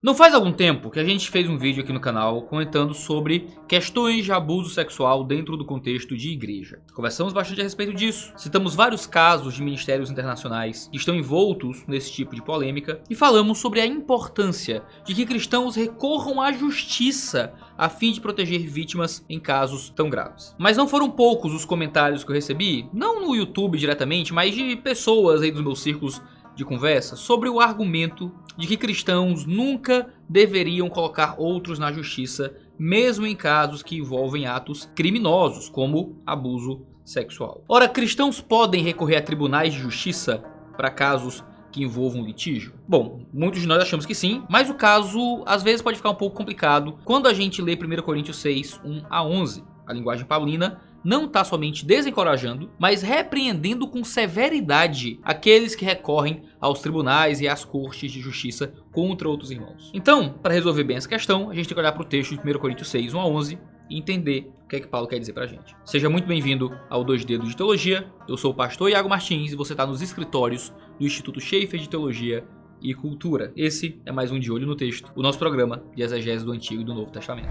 Não faz algum tempo que a gente fez um vídeo aqui no canal comentando sobre questões de abuso sexual dentro do contexto de igreja. Conversamos bastante a respeito disso, citamos vários casos de ministérios internacionais que estão envoltos nesse tipo de polêmica e falamos sobre a importância de que cristãos recorram à justiça a fim de proteger vítimas em casos tão graves. Mas não foram poucos os comentários que eu recebi, não no YouTube diretamente, mas de pessoas aí dos meus círculos de conversa sobre o argumento de que cristãos nunca deveriam colocar outros na justiça, mesmo em casos que envolvem atos criminosos, como abuso sexual. Ora, cristãos podem recorrer a tribunais de justiça para casos que envolvam litígio? Bom, muitos de nós achamos que sim, mas o caso às vezes pode ficar um pouco complicado quando a gente lê 1 Coríntios 6, 1 a 11. A linguagem paulina não está somente desencorajando, mas repreendendo com severidade aqueles que recorrem aos tribunais e às cortes de justiça contra outros irmãos. Então, para resolver bem essa questão, a gente tem que olhar para o texto de 1 Coríntios 6, 1 a 11 e entender o que é que Paulo quer dizer pra gente. Seja muito bem-vindo ao 2 Dedos de Teologia. Eu sou o pastor Iago Martins e você está nos escritórios do Instituto Schaeffer de Teologia e Cultura. Esse é mais um De Olho no Texto, o nosso programa de exegese do Antigo e do Novo Testamento.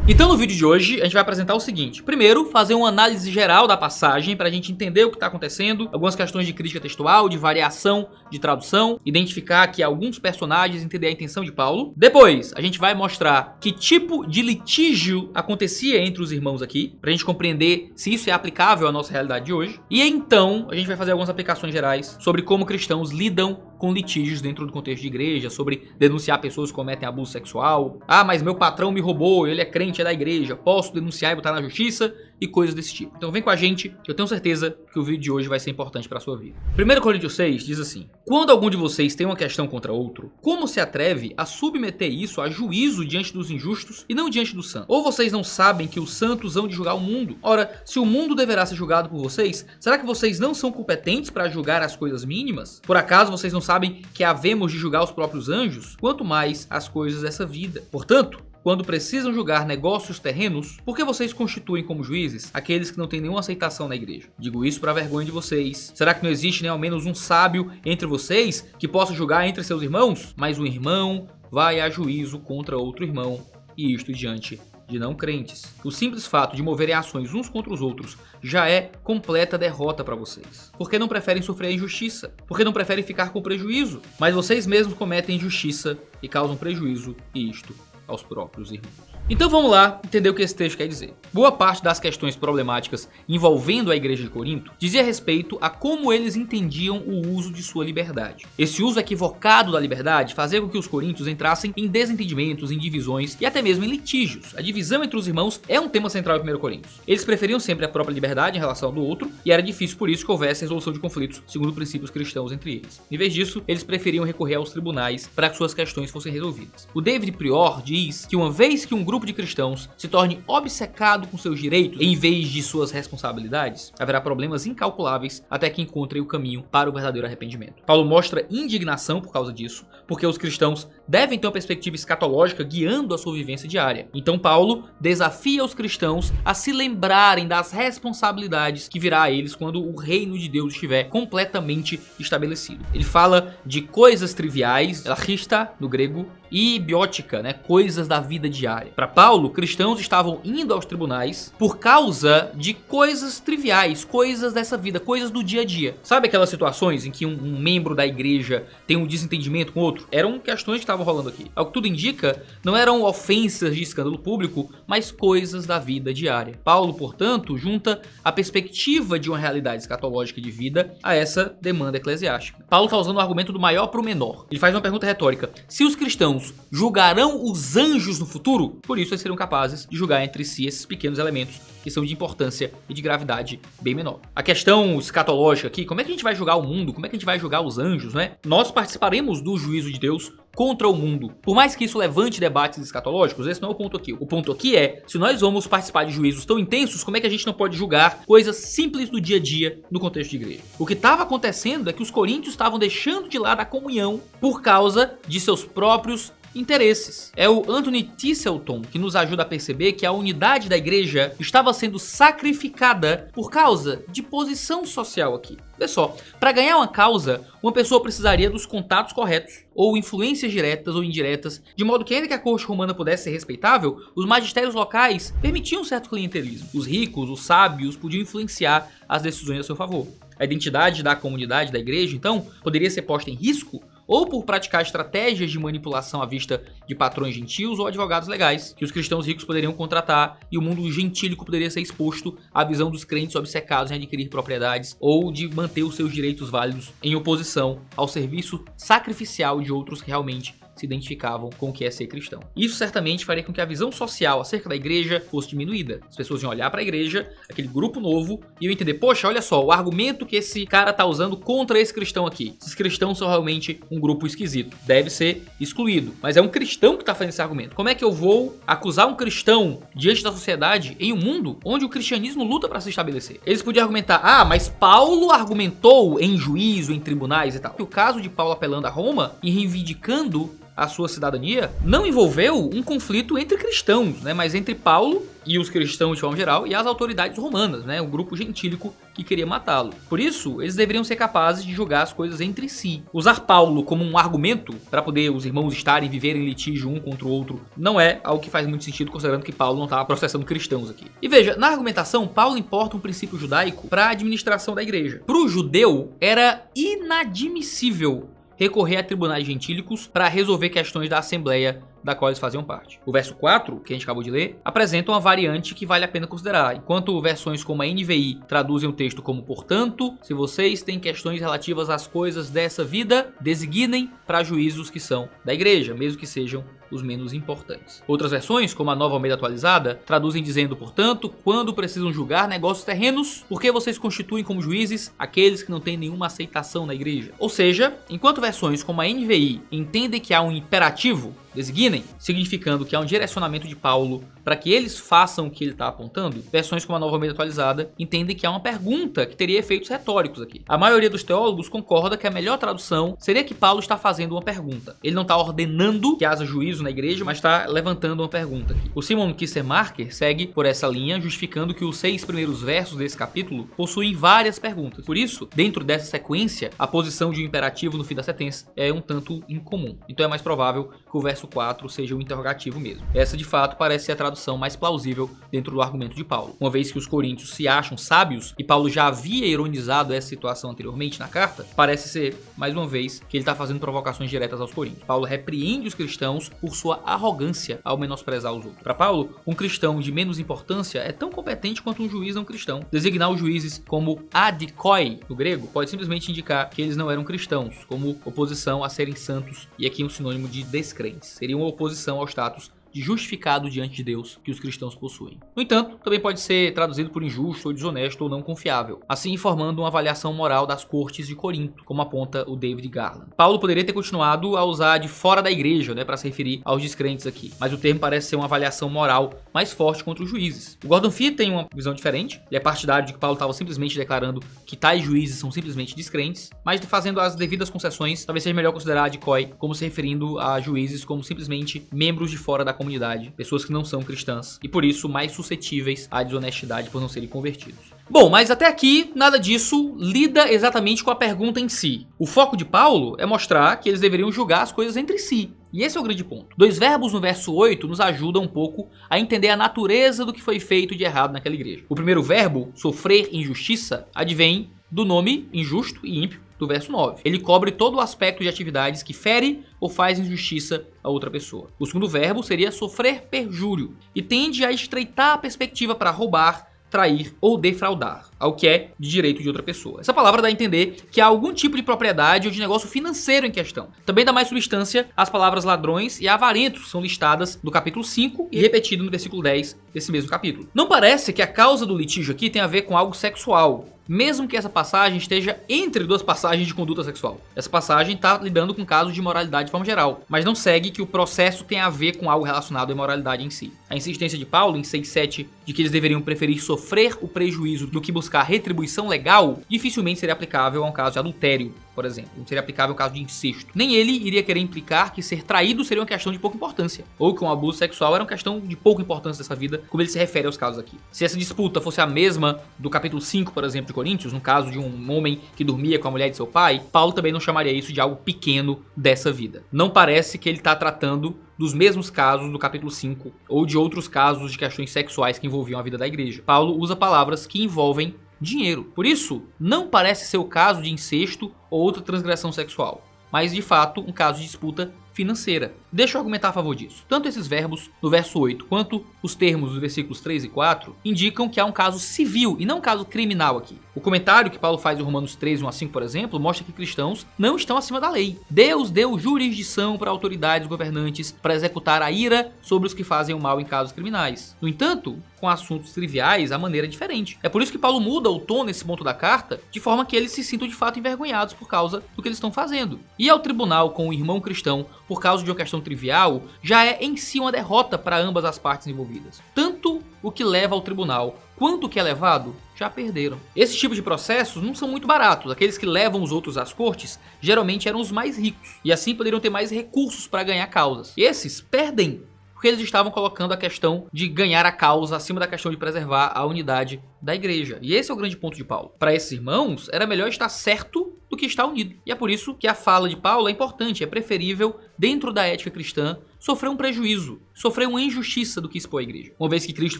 Então no vídeo de hoje a gente vai apresentar o seguinte: primeiro, fazer uma análise geral da passagem para a gente entender o que está acontecendo, algumas questões de crítica textual, de variação de tradução, identificar aqui alguns personagens, entender a intenção de Paulo. Depois a gente vai mostrar que tipo de litígio acontecia entre os irmãos aqui, para a gente compreender se isso é aplicável à nossa realidade de hoje. E então a gente vai fazer algumas aplicações gerais sobre como cristãos lidam com litígios dentro do contexto de igreja, sobre denunciar pessoas que cometem abuso sexual. Ah, mas meu patrão me roubou, ele é crente, é da igreja, posso denunciar e botar na justiça? E coisas desse tipo. Então vem com a gente, que eu tenho certeza que o vídeo de hoje vai ser importante para a sua vida. 1 Coríntios 6 diz assim: quando algum de vocês tem uma questão contra outro, como se atreve a submeter isso a juízo diante dos injustos e não diante dos santos? Ou vocês não sabem que os santos hão de julgar o mundo? Ora, se o mundo deverá ser julgado por vocês, será que vocês não são competentes para julgar as coisas mínimas? Por acaso vocês não sabem que havemos de julgar os próprios anjos? Quanto mais as coisas dessa vida. Portanto, quando precisam julgar negócios terrenos, por que vocês constituem como juízes aqueles que não têm nenhuma aceitação na igreja? Digo isso para vergonha de vocês. Será que não existe nem ao menos um sábio entre vocês que possa julgar entre seus irmãos? Mas um irmão vai a juízo contra outro irmão, e isto diante de não crentes. O simples fato de moverem ações uns contra os outros já é completa derrota para vocês. Por que não preferem sofrer a injustiça? Por que não preferem ficar com prejuízo? Mas vocês mesmos cometem injustiça e causam prejuízo, e isto aos próprios irmãos. Então vamos lá entender o que esse texto quer dizer. Boa parte das questões problemáticas envolvendo a igreja de Corinto dizia respeito a como eles entendiam o uso de sua liberdade. Esse uso equivocado da liberdade fazia com que os coríntios entrassem em desentendimentos, em divisões e até mesmo em litígios. A divisão entre os irmãos é um tema central em 1 Coríntios. Eles preferiam sempre a própria liberdade em relação ao do outro e era difícil por isso que houvesse resolução de conflitos segundo princípios cristãos entre eles. Em vez disso, eles preferiam recorrer aos tribunais para que suas questões fossem resolvidas. O David Prior diz que uma vez que um grupo de cristãos se torne obcecado com seus direitos em vez de suas responsabilidades, haverá problemas incalculáveis até que encontrem o caminho para o verdadeiro arrependimento. Paulo mostra indignação por causa disso, porque os cristãos devem ter uma perspectiva escatológica guiando a sua vivência diária. Então Paulo desafia os cristãos a se lembrarem das responsabilidades que virá a eles quando o reino de Deus estiver completamente estabelecido. Ele fala de coisas triviais, archista no grego, e biótica, coisas da vida diária. Para Paulo, cristãos estavam indo aos tribunais por causa de coisas triviais, coisas dessa vida, coisas do dia a dia. Sabe aquelas situações em que um membro da igreja tem um desentendimento com outro? Eram questões que estavam rolando aqui. Ao que tudo indica, não eram ofensas de escândalo público, mas coisas da vida diária. Paulo, portanto, junta a perspectiva de uma realidade escatológica de vida a essa demanda eclesiástica. Paulo está usando o argumento do maior para o menor. Ele faz uma pergunta retórica: se os cristãos julgarão os anjos no futuro? Por isso eles serão capazes de julgar entre si esses pequenos elementos que são de importância e de gravidade bem menor. A questão escatológica aqui: como é que a gente vai julgar o mundo? Como é que a gente vai julgar os anjos, Nós participaremos do juízo de Deus contra o mundo. Por mais que isso levante debates escatológicos, esse não é o ponto aqui. O ponto aqui é, se nós vamos participar de juízos tão intensos, como é que a gente não pode julgar coisas simples do dia a dia no contexto de igreja? O que estava acontecendo é que os coríntios estavam deixando de lado a comunhão por causa de seus próprios interesses. É o Anthony Tisselton que nos ajuda a perceber que a unidade da igreja estava sendo sacrificada por causa de posição social aqui. Olha só, para ganhar uma causa, uma pessoa precisaria dos contatos corretos, ou influências diretas ou indiretas, de modo que ainda que a corte romana pudesse ser respeitável, os magistérios locais permitiam um certo clientelismo. Os ricos, os sábios podiam influenciar as decisões a seu favor. A identidade da comunidade da igreja, então, poderia ser posta em risco ou por praticar estratégias de manipulação à vista de patrões gentios ou advogados legais, que os cristãos ricos poderiam contratar, e o mundo gentílico poderia ser exposto à visão dos crentes obcecados em adquirir propriedades ou de manter os seus direitos válidos em oposição ao serviço sacrificial de outros que realmente se identificavam com o que é ser cristão. Isso certamente faria com que a visão social acerca da igreja fosse diminuída. As pessoas iam olhar para a igreja, aquele grupo novo, e iam entender, poxa, olha só, o argumento que esse cara tá usando contra esse cristão aqui. Esses cristãos são realmente um grupo esquisito, deve ser excluído. Mas é um cristão que tá fazendo esse argumento. Como é que eu vou acusar um cristão diante da sociedade em um mundo onde o cristianismo luta para se estabelecer? Eles podiam argumentar, mas Paulo argumentou em juízo, em tribunais e tal. E o caso de Paulo apelando a Roma e reivindicando a sua cidadania não envolveu um conflito entre cristãos, né, mas entre Paulo e os cristãos de forma geral e as autoridades romanas, né, o grupo gentílico que queria matá-lo. Por isso, eles deveriam ser capazes de julgar as coisas entre si. Usar Paulo como um argumento para poder os irmãos estarem vivendo em litígio um contra o outro não é algo que faz muito sentido, considerando que Paulo não estava processando cristãos aqui. E veja, na argumentação, Paulo importa um princípio judaico para a administração da igreja. Para o judeu, era inadmissível recorrer a tribunais gentílicos para resolver questões da assembleia da qual eles faziam parte. O verso 4, que a gente acabou de ler, apresenta uma variante que vale a pena considerar. Enquanto versões como a NVI traduzem o texto como, portanto, se vocês têm questões relativas às coisas dessa vida, designem para juízos que são da igreja, mesmo que sejam os menos importantes. Outras versões, como a Nova Almeida Atualizada, traduzem dizendo, portanto, quando precisam julgar negócios terrenos, por que vocês constituem como juízes aqueles que não têm nenhuma aceitação na igreja? Ou seja, enquanto versões como a NVI entendem que há um imperativo, designem, significando que há um direcionamento de Paulo para que eles façam o que ele está apontando, versões como a Nova Almeida Atualizada entendem que há uma pergunta que teria efeitos retóricos aqui. A maioria dos teólogos concorda que a melhor tradução seria que Paulo está fazendo uma pergunta. Ele não está ordenando que haja juízo na igreja, mas está levantando uma pergunta aqui. O Simon Kistemaker segue por essa linha, justificando que os 6 primeiros versos desse capítulo possuem várias perguntas. Por isso, dentro dessa sequência, a posição de um imperativo no fim da sentença é um tanto incomum. Então é mais provável que o verso 4 seja um interrogativo mesmo. Essa, de fato, parece ser a tradução mais plausível dentro do argumento de Paulo. Uma vez que os coríntios se acham sábios, e Paulo já havia ironizado essa situação anteriormente na carta, parece ser, mais uma vez, que ele está fazendo provocações diretas aos coríntios. Paulo repreende os cristãos por sua arrogância ao menosprezar os outros. Para Paulo, um cristão de menos importância é tão competente quanto um juiz não cristão. Designar os juízes como adikoi, no grego, pode simplesmente indicar que eles não eram cristãos, como oposição a serem santos, e aqui um sinônimo de descrentes. Seria uma oposição ao status de justificado diante de Deus que os cristãos possuem. No entanto, também pode ser traduzido por injusto ou desonesto ou não confiável, assim informando uma avaliação moral das cortes de Corinto, como aponta o David Garland. Paulo poderia ter continuado a usar de fora da igreja, para se referir aos descrentes aqui, mas o termo parece ser uma avaliação moral mais forte contra os juízes. O Gordon Fee tem uma visão diferente, ele é partidário de que Paulo estava simplesmente declarando que tais juízes são simplesmente descrentes, mas fazendo as devidas concessões, talvez seja melhor considerar a adikoi como se referindo a juízes como simplesmente membros de fora da comunidade, pessoas que não são cristãs e por isso mais suscetíveis à desonestidade por não serem convertidos. Bom, mas até aqui nada disso lida exatamente com a pergunta em si. O foco de Paulo é mostrar que eles deveriam julgar as coisas entre si. E esse é o grande ponto. 2 verbos no verso 8 nos ajudam um pouco a entender a natureza do que foi feito de errado naquela igreja. O primeiro verbo, sofrer injustiça, advém do nome injusto e ímpio do verso 9. Ele cobre todo o aspecto de atividades que fere ou faz injustiça a outra pessoa. O segundo verbo seria sofrer perjúrio e tende a estreitar a perspectiva para roubar, trair ou defraudar, ao que é de direito de outra pessoa. Essa palavra dá a entender que há algum tipo de propriedade ou de negócio financeiro em questão. Também dá mais substância às palavras ladrões e avarentos, que são listadas no capítulo 5 e repetido no versículo 10 desse mesmo capítulo. Não parece que a causa do litígio aqui tem a ver com algo sexual, mesmo que essa passagem esteja entre 2 passagens de conduta sexual. Essa passagem está lidando com casos de imoralidade de forma geral, mas não segue que o processo tem a ver com algo relacionado à imoralidade em si. A insistência de Paulo em 6:7 de que eles deveriam preferir sofrer o prejuízo do que buscar retribuição legal, dificilmente seria aplicável a um caso de adultério, por exemplo. Não seria aplicável o caso de incesto. Nem ele iria querer implicar que ser traído seria uma questão de pouca importância, ou que um abuso sexual era uma questão de pouca importância dessa vida, como ele se refere aos casos aqui. Se essa disputa fosse a mesma do capítulo 5, por exemplo, de Coríntios, no caso de um homem que dormia com a mulher de seu pai, Paulo também não chamaria isso de algo pequeno dessa vida. Não parece que ele está tratando dos mesmos casos do capítulo 5, ou de outros casos de questões sexuais que envolviam a vida da igreja. Paulo usa palavras que envolvem dinheiro. Por isso, não parece ser o caso de incesto ou outra transgressão sexual, mas de fato um caso de disputa financeira. Deixa eu argumentar a favor disso. Tanto esses verbos no verso 8 quanto os termos dos versículos 3 e 4 indicam que há um caso civil e não um caso criminal aqui. O comentário que Paulo faz em Romanos 3, 1 a 5, por exemplo, mostra que cristãos não estão acima da lei. Deus deu jurisdição para autoridades governantes para executar a ira sobre os que fazem o mal em casos criminais. No entanto, com assuntos triviais, a maneira é diferente. É por isso que Paulo muda o tom nesse ponto da carta, de forma que eles se sintam de fato envergonhados por causa do que eles estão fazendo. Ir ao tribunal com um irmão cristão por causa de uma questão trivial já é em si uma derrota para ambas as partes envolvidas. Tanto o que leva ao tribunal quanto o que é levado já perderam. Esses tipos de processos não são muito baratos. Aqueles que levam os outros às cortes geralmente eram os mais ricos e assim poderiam ter mais recursos para ganhar causas. Esses perdem porque eles estavam colocando a questão de ganhar a causa acima da questão de preservar a unidade da igreja. E esse é o grande ponto de Paulo. Para esses irmãos, era melhor estar certo do que estar unido. E é por isso que a fala de Paulo é importante. É preferível, dentro da ética cristã, sofrer um prejuízo, sofrer uma injustiça do que expor a igreja. Uma vez que Cristo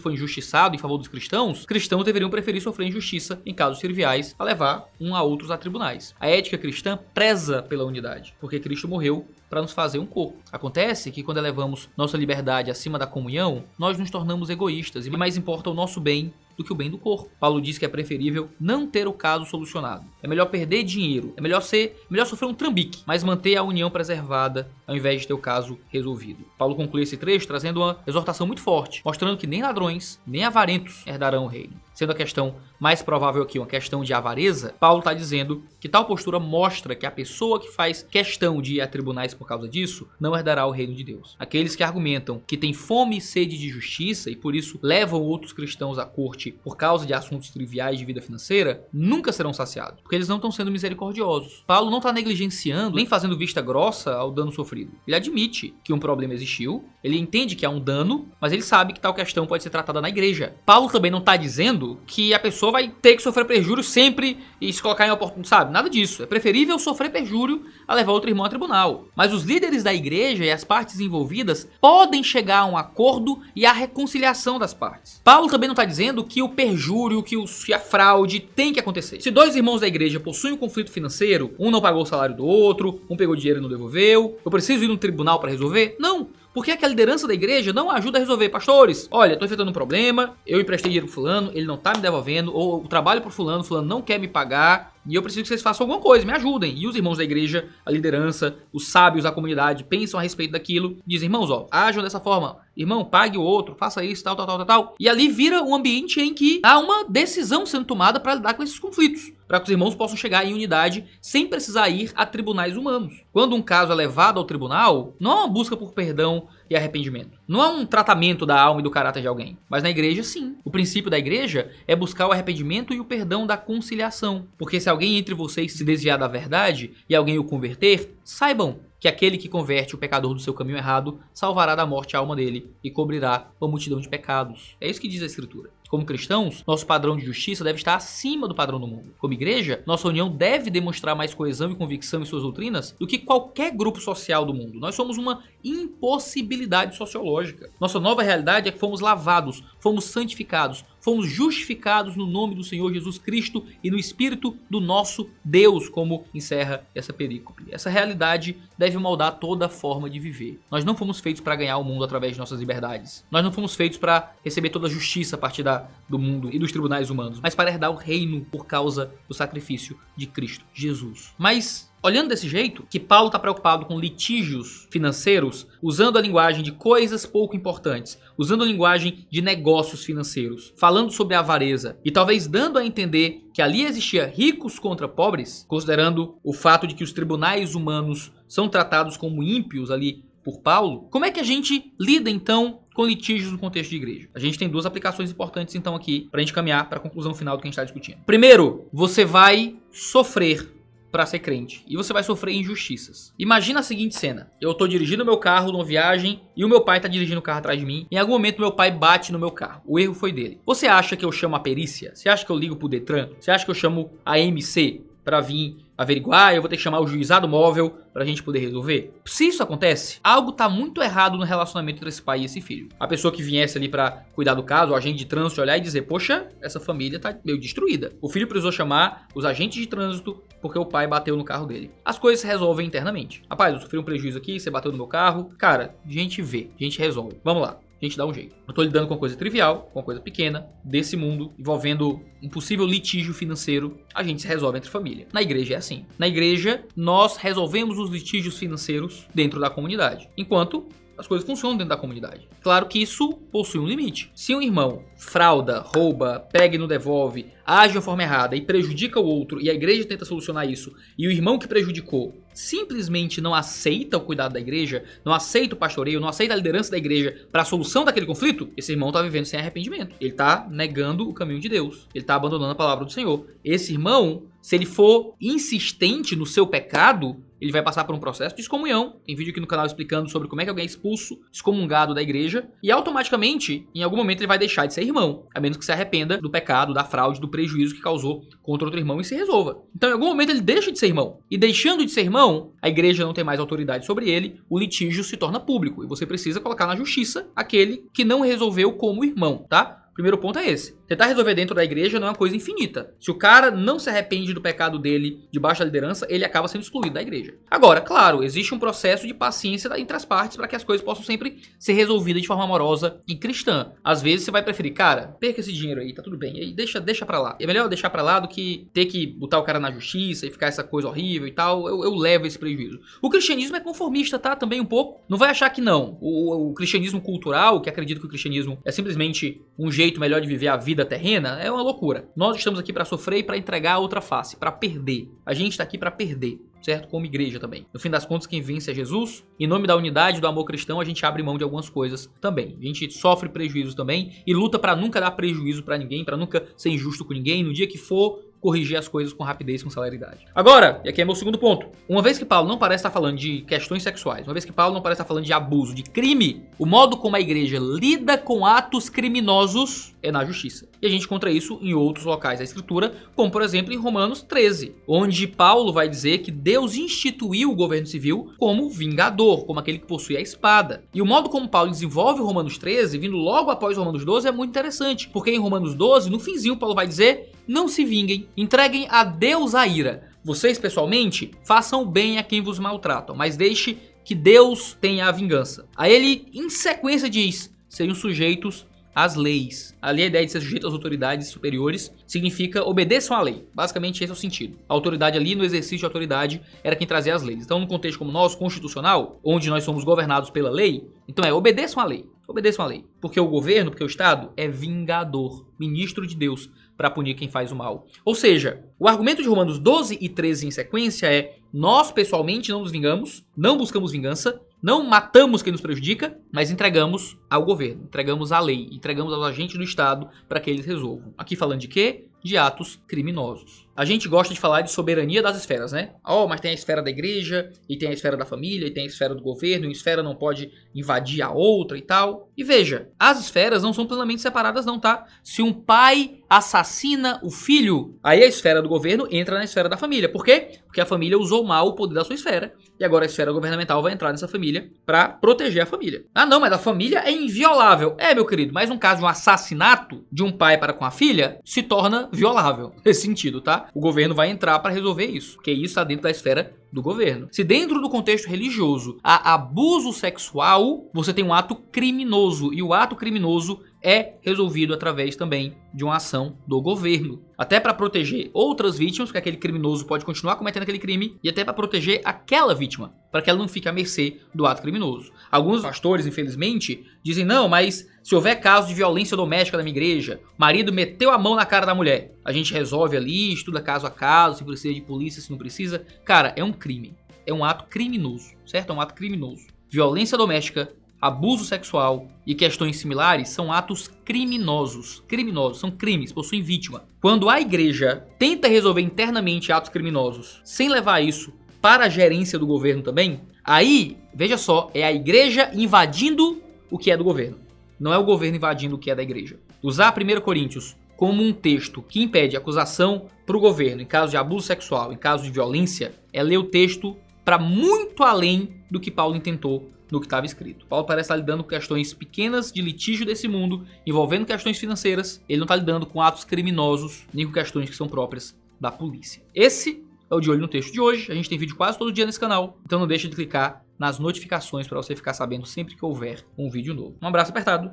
foi injustiçado em favor dos cristãos deveriam preferir sofrer injustiça em casos triviais a levar um a outros a tribunais. A ética cristã preza pela unidade, porque Cristo morreu para nos fazer um corpo. Acontece que quando elevamos nossa liberdade acima da comunhão, nós nos tornamos egoístas e mais importa o nosso bem do que o bem do corpo. Paulo diz que é preferível não ter o caso solucionado. É melhor perder dinheiro, é melhor sofrer um trambique, mas manter a união preservada ao invés de ter o caso resolvido. Paulo conclui esse trecho trazendo uma exortação muito forte, mostrando que nem ladrões, nem avarentos herdarão o reino. Sendo a questão mais provável aqui uma questão de avareza, Paulo está dizendo que tal postura mostra que a pessoa que faz questão de ir a tribunais por causa disso não herdará o reino de Deus. Aqueles que argumentam que têm fome e sede de justiça e por isso levam outros cristãos à corte por causa de assuntos triviais de vida financeira, nunca serão saciados, porque eles não estão sendo misericordiosos. Paulo não está negligenciando nem fazendo vista grossa ao dano sofrido. Ele admite que um problema existiu, ele entende que há um dano, mas ele sabe que tal questão pode ser tratada na igreja. Paulo também não está dizendo que a pessoa vai ter que sofrer prejuízo sempre e se colocar em oportunidade, sabe? Nada disso. É preferível sofrer prejuízo a levar outro irmão a tribunal. Mas os líderes da igreja e as partes envolvidas podem chegar a um acordo e a reconciliação das partes. Paulo também não está dizendo que o perjúrio, que a fraude tem que acontecer. Se dois irmãos da igreja possuem um conflito financeiro, um não pagou o salário do outro, um pegou dinheiro e não devolveu, eu preciso ir no tribunal para resolver? Não. Porque a liderança da igreja não ajuda a resolver. Pastores, olha, estou enfrentando um problema, eu emprestei dinheiro pro fulano, ele não está me devolvendo, ou eu trabalho pro fulano não quer me pagar, e eu preciso que vocês façam alguma coisa, me ajudem. E os irmãos da igreja, a liderança, os sábios da comunidade pensam a respeito daquilo, dizem, irmãos, ajam dessa forma, irmão, pague o outro, faça isso, tal. E ali vira um ambiente em que há uma decisão sendo tomada para lidar com esses conflitos, para que os irmãos possam chegar em unidade sem precisar ir a tribunais humanos. Quando um caso é levado ao tribunal, não há uma busca por perdão e arrependimento. Não há um tratamento da alma e do caráter de alguém. Mas na igreja, sim. O princípio da igreja é buscar o arrependimento e o perdão da conciliação. Porque se alguém entre vocês se desviar da verdade e alguém o converter, saibam que aquele que converte o pecador do seu caminho errado salvará da morte a alma dele e cobrirá uma multidão de pecados. É isso que diz a Escritura. Como cristãos, nosso padrão de justiça deve estar acima do padrão do mundo. Como igreja, nossa união deve demonstrar mais coesão e convicção em suas doutrinas do que qualquer grupo social do mundo. Nós somos uma impossibilidade sociológica. Nossa nova realidade é que fomos lavados, fomos santificados, fomos justificados no nome do Senhor Jesus Cristo e no Espírito do nosso Deus, como encerra essa perícope. Essa realidade deve moldar toda a forma de viver. Nós não fomos feitos para ganhar o mundo através de nossas liberdades. Nós não fomos feitos para receber toda a justiça a partir do mundo e dos tribunais humanos, mas para herdar o reino por causa do sacrifício de Cristo Jesus. Mas olhando desse jeito, que Paulo está preocupado com litígios financeiros, usando a linguagem de coisas pouco importantes, usando a linguagem de negócios financeiros, falando sobre a avareza e talvez dando a entender que ali existia ricos contra pobres, considerando o fato de que os tribunais humanos são tratados como ímpios ali por Paulo, como é que a gente lida então com litígios no contexto de igreja? A gente tem duas aplicações importantes então aqui para a gente caminhar para a conclusão final do que a gente está discutindo. Primeiro, você vai sofrer pra ser crente e você vai sofrer injustiças. Imagina a seguinte cena: eu tô dirigindo meu carro numa viagem e o meu pai tá dirigindo o carro atrás de mim. Em algum momento meu pai bate no meu carro. O erro foi dele. Você acha que eu chamo a perícia? Você acha que eu ligo pro Detran? Você acha que eu chamo a MC pra vir averiguar? Eu vou ter que chamar o juizado móvel pra gente poder resolver? Se isso acontece, algo tá muito errado no relacionamento entre esse pai e esse filho. A pessoa que viesse ali pra cuidar do caso, o agente de trânsito, olhar e dizer: poxa, essa família tá meio destruída. O filho precisou chamar os agentes de trânsito porque o pai bateu no carro dele. As coisas se resolvem internamente. Rapaz, eu sofri um prejuízo aqui, você bateu no meu carro. Cara, a gente vê, a gente resolve. Vamos lá. A gente dá um jeito. Eu tô lidando com uma coisa trivial, com uma coisa pequena, desse mundo, envolvendo um possível litígio financeiro. A gente se resolve entre família. Na igreja é assim. Na igreja, nós resolvemos os litígios financeiros dentro da comunidade. Enquanto as coisas funcionam dentro da comunidade. Claro que isso possui um limite. Se um irmão frauda, rouba, pega e não devolve, age de uma forma errada e prejudica o outro, e a igreja tenta solucionar isso, e o irmão que prejudicou simplesmente não aceita o cuidado da igreja, não aceita o pastoreio, não aceita a liderança da igreja para a solução daquele conflito, esse irmão está vivendo sem arrependimento. Ele está negando o caminho de Deus. Ele está abandonando a palavra do Senhor. Esse irmão, se ele for insistente no seu pecado, ele vai passar por um processo de excomunhão. Tem vídeo aqui no canal explicando sobre como é que alguém é expulso, excomungado da igreja, e automaticamente, em algum momento, ele vai deixar de ser irmão, a menos que se arrependa do pecado, da fraude, do prejuízo que causou contra outro irmão e se resolva. Então, em algum momento, ele deixa de ser irmão. E deixando de ser irmão, a igreja não tem mais autoridade sobre ele, o litígio se torna público, e você precisa colocar na justiça aquele que não resolveu como irmão, tá? Primeiro ponto é esse. Tentar resolver dentro da igreja não é uma coisa infinita. Se o cara não se arrepende do pecado dele debaixo da liderança, ele acaba sendo excluído da igreja. Agora, claro, existe um processo de paciência entre as partes para que as coisas possam sempre ser resolvidas de forma amorosa e cristã. Às vezes você vai preferir: cara, perca esse dinheiro aí, tá tudo bem, aí deixa pra lá. É melhor deixar pra lá do que ter que botar o cara na justiça e ficar essa coisa horrível e tal. Eu levo esse prejuízo. O cristianismo é conformista, tá? Também um pouco. Não vai achar que não. O cristianismo cultural, que acredita que o cristianismo é simplesmente um jeito melhor de viver a vida terrena, é uma loucura. Nós estamos aqui para sofrer e para entregar a outra face, para perder. A gente está aqui para perder, certo? Como igreja também. No fim das contas, quem vence é Jesus. Em nome da unidade, do amor cristão, a gente abre mão de algumas coisas também. A gente sofre prejuízo também e luta para nunca dar prejuízo para ninguém, para nunca ser injusto com ninguém. No dia que for, corrigir as coisas com rapidez, com celeridade. Agora, e aqui é meu segundo ponto. Uma vez que Paulo não parece estar falando de questões sexuais, uma vez que Paulo não parece estar falando de abuso, de crime, o modo como a igreja lida com atos criminosos é na justiça. E a gente encontra isso em outros locais da escritura, como por exemplo em Romanos 13, onde Paulo vai dizer que Deus instituiu o governo civil como vingador, como aquele que possui a espada. E o modo como Paulo desenvolve o Romanos 13, vindo logo após Romanos 12, é muito interessante, porque em Romanos 12, no finzinho, Paulo vai dizer: não se vinguem, entreguem a Deus a ira. Vocês, pessoalmente, façam bem a quem vos maltratam, mas deixe que Deus tenha a vingança. Aí ele, em sequência, diz: sejam sujeitos às leis. Ali a ideia de ser sujeito às autoridades superiores significa obedeçam à lei. Basicamente esse é o sentido. A autoridade ali, no exercício de autoridade, era quem trazia as leis. Então, num contexto como nosso, constitucional, onde nós somos governados pela lei, então obedeçam à lei. Obedeçam à lei. Porque o governo, porque o Estado é vingador, ministro de Deus, para punir quem faz o mal. Ou seja, o argumento de Romanos 12 e 13 em sequência é: nós pessoalmente não nos vingamos, não buscamos vingança, não matamos quem nos prejudica, mas entregamos ao governo, entregamos à lei, entregamos aos agentes do Estado para que eles resolvam. Aqui falando de quê? De atos criminosos. A gente gosta de falar de soberania das esferas, né? Mas tem a esfera da igreja, e tem a esfera da família, e tem a esfera do governo, e a esfera não pode invadir a outra e tal. E veja, as esferas não são plenamente separadas não, tá? Se um pai assassina o filho, aí a esfera do governo entra na esfera da família. Por quê? Porque a família usou mal o poder da sua esfera, e agora a esfera governamental vai entrar nessa família para proteger a família. Ah não, mas a família é inviolável. Meu querido, mas um caso de um assassinato de um pai para com a filha se torna violável. Nesse sentido, tá? O governo vai entrar para resolver isso, porque isso está dentro da esfera do governo. Se dentro do contexto religioso há abuso sexual, você tem um ato criminoso, e o ato criminoso é resolvido através também de uma ação do governo. Até para proteger outras vítimas, porque aquele criminoso pode continuar cometendo aquele crime, e até para proteger aquela vítima, para que ela não fique à mercê do ato criminoso. Alguns pastores, infelizmente, dizem: não, mas se houver caso de violência doméstica na minha igreja, marido meteu a mão na cara da mulher, a gente resolve ali, estuda caso a caso, se precisa de polícia, se não precisa. Cara, é um crime, é um ato criminoso, certo? É um ato criminoso. Violência doméstica abuso sexual e questões similares são atos criminosos. Criminosos, são crimes, possuem vítima. Quando a igreja tenta resolver internamente atos criminosos sem levar isso para a gerência do governo também, aí, veja só, é a igreja invadindo o que é do governo. Não é o governo invadindo o que é da igreja. Usar 1 Coríntios como um texto que impede acusação para o governo em caso de abuso sexual, em caso de violência, é ler o texto para muito além do que Paulo intentou no que estava escrito. Paulo parece estar lidando com questões pequenas de litígio desse mundo, envolvendo questões financeiras. Ele não está lidando com atos criminosos, nem com questões que são próprias da polícia. Esse é o De Olho no Texto de hoje. A gente tem vídeo quase todo dia nesse canal, então não deixa de clicar nas notificações para você ficar sabendo sempre que houver um vídeo novo. Um abraço apertado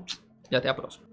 e até a próxima.